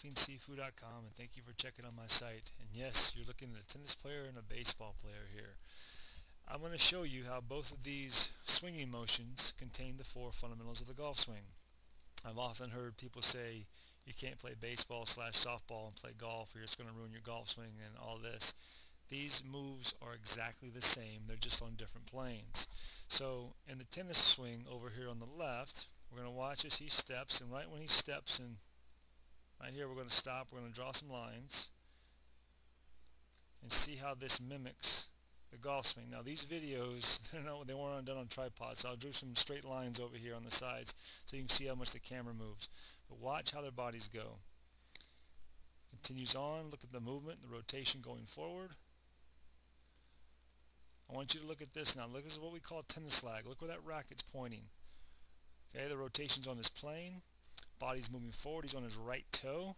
golfingseafood.com, and thank you for checking on my site. And yes, you're looking at a tennis player and a baseball player here. I'm going to show you how both of these swinging motions contain the four fundamentals of the golf swing. I've often heard people say you can't play baseball slash softball and play golf, or it's going to ruin your golf swing and all this. These moves are exactly the same, they're just on different planes. So in the tennis swing over here on the left, we're going to watch as he steps, and right when he steps, and right here we're going to stop, we're going to draw some lines and see how this mimics the golf swing. Now these videos, they weren't done on tripods, so I'll do some straight lines over here on the sides so you can see how much the camera moves. But watch how their bodies go. Continues on, look at the movement, the rotation going forward. I want you to look at this now. Look, this is what we call a tennis slag. Look where that racket's pointing. Okay, the rotation's on his plane. Body's moving forward. He's on his right toe.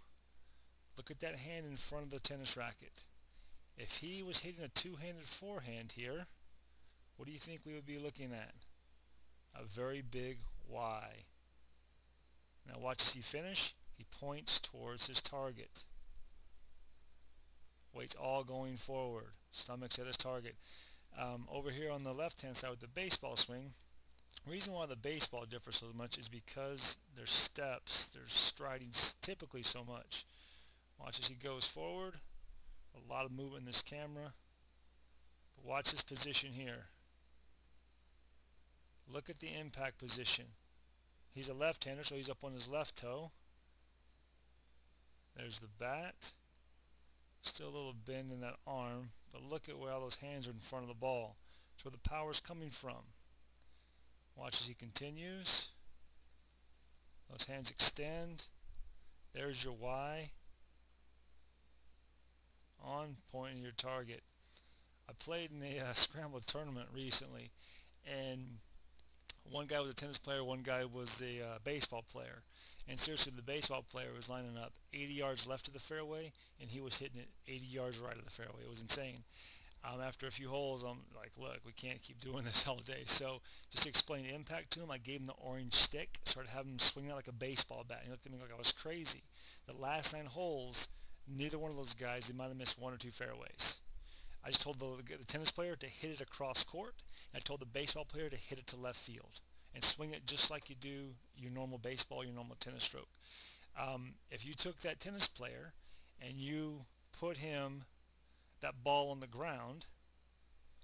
Look at that hand in front of the tennis racket. If he was hitting a two-handed forehand here, what do you think we would be looking at? A very big Y. Now watch as he finish. He points towards his target. Weight's all going forward. Stomach's at his target. Over here on the left-hand side with the baseball swing, the reason why the baseball differs so much is because their steps, their striding typically so much. Watch as he goes forward. A lot of movement in this camera. But watch his position here. Look at the impact position. He's a left-hander, so he's up on his left toe. There's the bat. Still a little bend in that arm, but look at where all those hands are in front of the ball. That's where the power is coming from. Watch as he continues. Those hands extend. There's your Y. On pointing your target. I played in a scrambled tournament recently, and one guy was a tennis player, one guy was a baseball player. And seriously, the baseball player was lining up 80 yards left of the fairway, and he was hitting it 80 yards right of the fairway. It was insane. After a few holes, I'm like, look, we can't keep doing this all day. So just to explain the impact to him, I gave him the orange stick, started having him swing that like a baseball bat. He looked at me like I was crazy. The last 9 holes, neither one of those guys, they might have missed 1 or 2 fairways. I just told the tennis player to hit it across court, and I told the baseball player to hit it to left field and swing it just like you do your normal baseball, your normal tennis stroke. If you took that tennis player and you put him that ball on the ground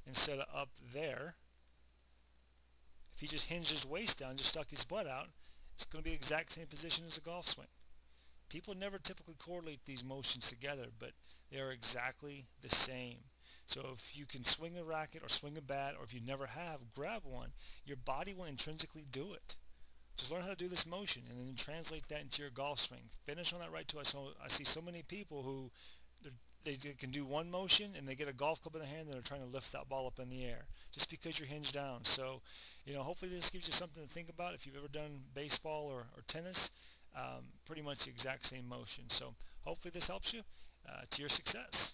instead of up there, if he just hinged his waist down, just stuck his butt out, it's going to be the exact same position as a golf swing. People never typically correlate these motions together, but they are exactly the same. So if you can swing a racket or swing a bat, or if you never have, grab one, your body will intrinsically do it. Just learn how to do this motion and then translate that into your golf swing. Finish on that right toe. I see so many people who they can do one motion and they get a golf club in their hand and they're trying to lift that ball up in the air just because you're hinged down. So, hopefully this gives you something to think about if you've ever done baseball or tennis. Pretty much the exact same motion. So hopefully this helps you to your success.